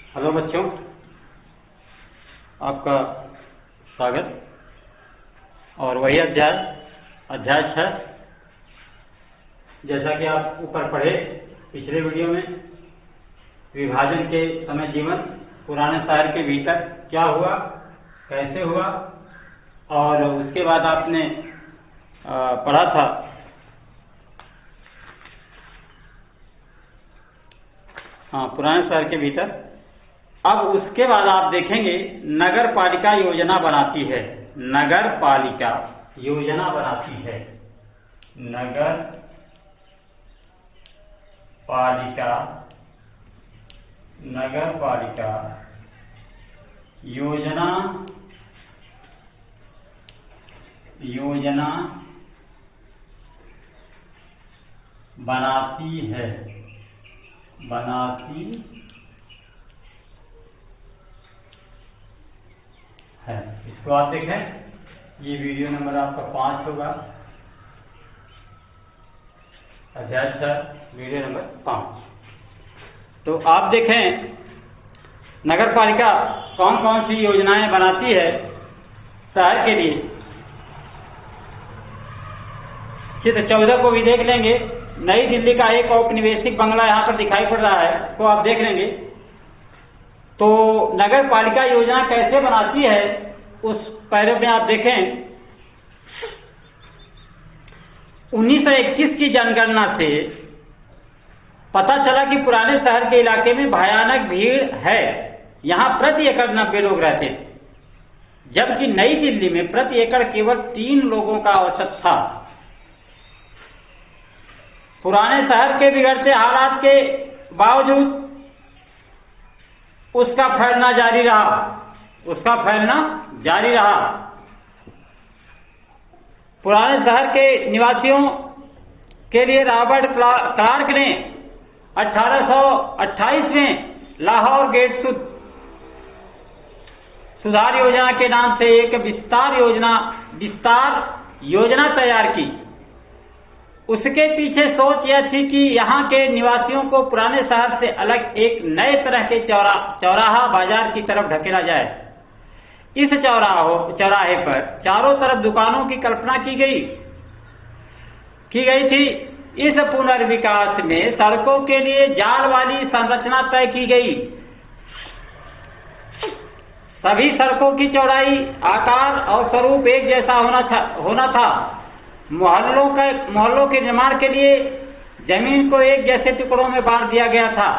Hello बच्चों, आपका स्वागत। और वही अध्याय 6, जैसा कि आप ऊपर पढ़े पिछले वीडियो में, विभाजन के समय जीवन पुराने शहर के भीतर क्या हुआ, कैसे हुआ, और उसके बाद आपने पढ़ा था पुराने शहर के भीतर। अब उसके बाद आप देखेंगे नगर पालिका योजना बनाती है। नगर पालिका योजना बनाती है। नगर पालिका योजना बनाती है। इसको आप देखें, ये वीडियो नंबर आपका 5 होगा, अध्याय 6 वीडियो नंबर 5। तो आप देखें नगर पालिका कौन कौन सी योजनाएं बनाती है शहर के लिए। चित्र 14 को भी देख लेंगे। नई दिल्ली का एक औपनिवेशिक बंगला यहाँ पर दिखाई पड़ रहा है, तो आप देख लेंगे। तो नगर पालिका योजना कैसे बनाती है, उस पैरे में आप देखें। 1921 की जनगणना से पता चला कि पुराने शहर के इलाके में भयानक भीड़ है। यहाँ प्रति एकड़ 90 लोग रहते थे, जबकि नई दिल्ली में प्रति एकड़ केवल 3 लोगों का औसत था। पुराने शहर के बिगड़ते हालात के बावजूद उसका फैलना जारी रहा। पुराने शहर के निवासियों के लिए रॉबर्ट क्लार्क ने 1828 में लाहौर गेट सुधार योजना के नाम से एक विस्तार योजना तैयार की। उसके पीछे सोच यह थी कि यहाँ के निवासियों को पुराने शहर से अलग एक नए तरह के चौराहा बाजार की तरफ ढकेला जाए। इस चौराहे पर चारों तरफ दुकानों की कल्पना की गई थी। इस पुनर्विकास में सड़कों के लिए जाल वाली संरचना तय की गई। सभी सड़कों की चौड़ाई, आकार और स्वरूप एक जैसा होना था। मोहल्लों के निर्माण के लिए जमीन को एक जैसे टुकड़ों में बांट दिया गया था।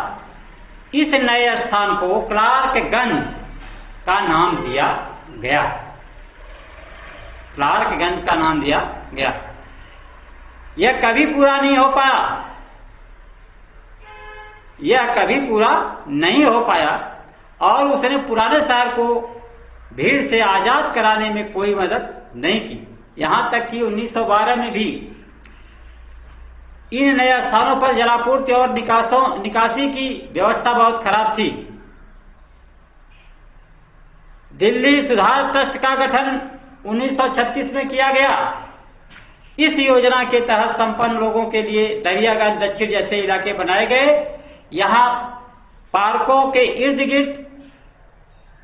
इस नए स्थान को क्लार्कगंज का नाम दिया गया। यह कभी पूरा नहीं हो पाया और उसने पुराने शहर को भीड़ से आजाद कराने में कोई मदद नहीं की। यहाँ तक कि 1912 में भी इन नए स्थानों पर जलापूर्ति और निकासी की व्यवस्था बहुत खराब थी। दिल्ली सुधार ट्रस्ट का गठन 1936 में किया गया। इस योजना के तहत संपन्न लोगों के लिए दरियागंज दक्षिण जैसे इलाके बनाए गए। यहाँ पार्कों के इर्द गिर्द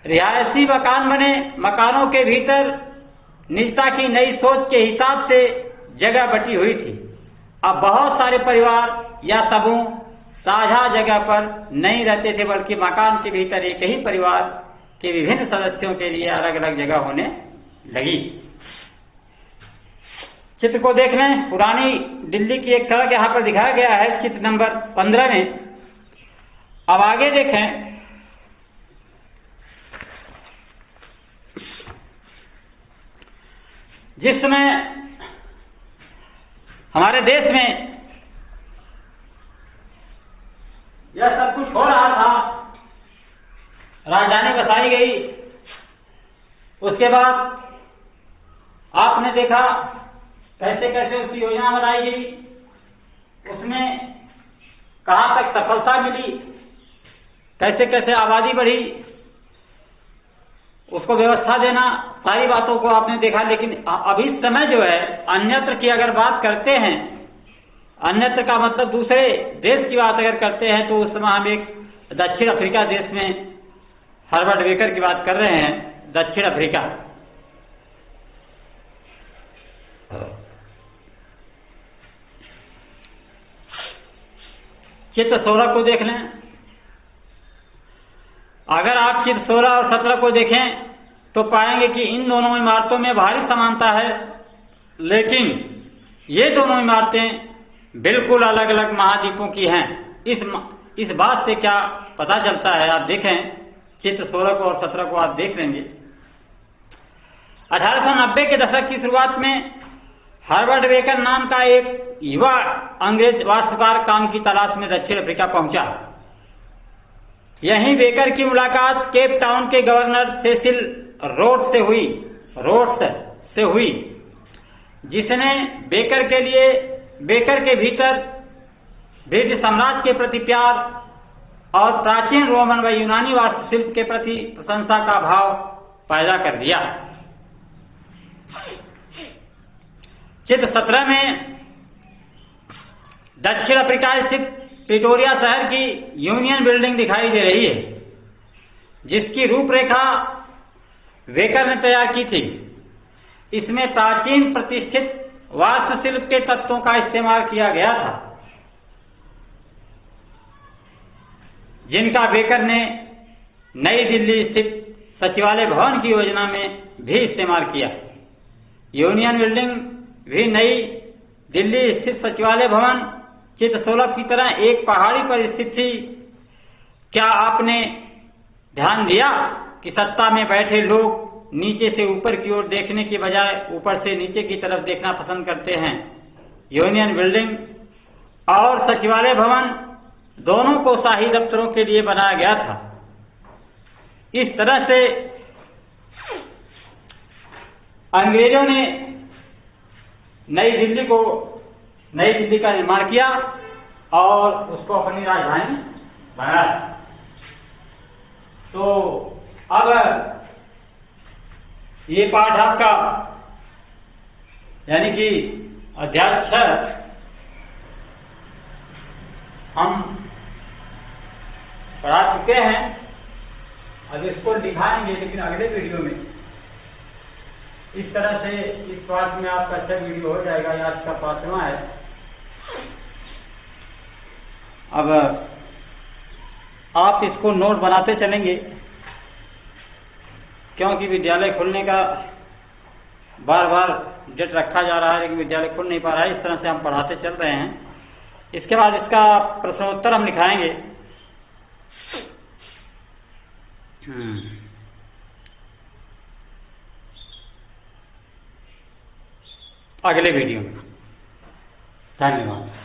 रिहायशी मकान बने। मकानों के भीतर निजता की नई सोच के हिसाब से जगह बटी हुई थी। अब बहुत सारे परिवार या समूह साझा जगह पर नहीं रहते थे, बल्कि मकान के भीतर एक ही परिवार के विभिन्न सदस्यों के लिए अलग अलग जगह होने लगी। चित्र को देख लें। पुरानी दिल्ली की एक सड़क यहाँ पर दिखाया गया है चित्र नंबर 15 में। अब आगे देखें। जिस समय हमारे देश में यह सब कुछ हो रहा था, राजधानी बसाई गई, उसके बाद आपने देखा कैसे कैसे उसकी योजना बनाई गई, उसमें कहाँ तक सफलता मिली, कैसे कैसे आबादी बढ़ी, उसको व्यवस्था देना, सारी बातों को आपने देखा। लेकिन अभी समय जो है अन्यत्र की अगर बात करते हैं, अन्यत्र का मतलब दूसरे देश की बात अगर करते हैं, तो उस समय हम एक दक्षिण अफ्रीका देश में हर्बर्ट बेकर की बात कर रहे हैं, दक्षिण अफ्रीका। चित्र 16 को देख लें। अगर आप चित्र 16 और 17 को देखें तो पाएंगे कि इन दोनों इमारतों में भारी समानता है, लेकिन ये दोनों इमारतें बिल्कुल अलग अलग महाद्वीपों की हैं। इस बात से क्या पता चलता है, आप देखें चित्र 16 को और 17 को आप देख लेंगे। 1890 के दशक की शुरुआत में हर्बर्ट बेकर नाम का एक युवा अंग्रेज वास्तुकार काम की तलाश में दक्षिण अफ्रीका पहुंचा। यहीं बेकर की मुलाकात केप टाउन के गवर्नर सेसिल रोड्स से हुई, जिसने बेकर के भीतर ब्रिटिश साम्राज्य के प्रति प्यार और प्राचीन रोमन व यूनानी वास्तुशिल्प के प्रति प्रशंसा का भाव पैदा कर दिया। चित्र 17 में दक्षिण अफ्रीका स्थित प्रिटोरिया शहर की यूनियन बिल्डिंग दिखाई दे रही है, जिसकी रूपरेखा बेकर ने तैयार की थी। इसमें प्राचीन प्रतिष्ठित वास्तुशिल्प के तत्वों का इस्तेमाल किया गया था, जिनका बेकर ने नई दिल्ली स्थित सचिवालय भवन की योजना में भी इस्तेमाल किया। यूनियन बिल्डिंग भी नई दिल्ली स्थित सचिवालय भवन चित्र 16 की तरह एक पहाड़ी पर स्थित थी। क्या आपने ध्यान दिया कि सत्ता में बैठे लोग नीचे से ऊपर की ओर देखने के बजाय ऊपर से नीचे की तरफ देखना पसंद करते हैं? यूनियन बिल्डिंग और सचिवालय भवन दोनों को शाही दफ्तरों के लिए बनाया गया था। इस तरह से अंग्रेजों ने नई दिल्ली का निर्माण किया और उसको अपनी राजधानी बनाया। तो अब ये पाठ आपका यानी कि अध्याय 6 हम पढ़ा चुके हैं। अब इसको दिखाएंगे, लेकिन अगले वीडियो में इस तरह से इस पाठ में आपका 6 वीडियो हो जाएगा। ये आज का 5वां है। अब आप इसको नोट बनाते चलेंगे, क्योंकि विद्यालय खुलने का बार बार डेट रखा जा रहा है, लेकिन विद्यालय खुल नहीं पा रहा है। इस तरह से हम पढ़ाते चल रहे हैं। इसके बाद इसका प्रश्नोत्तर हम लिखाएंगे अगले वीडियो में। धन्यवाद।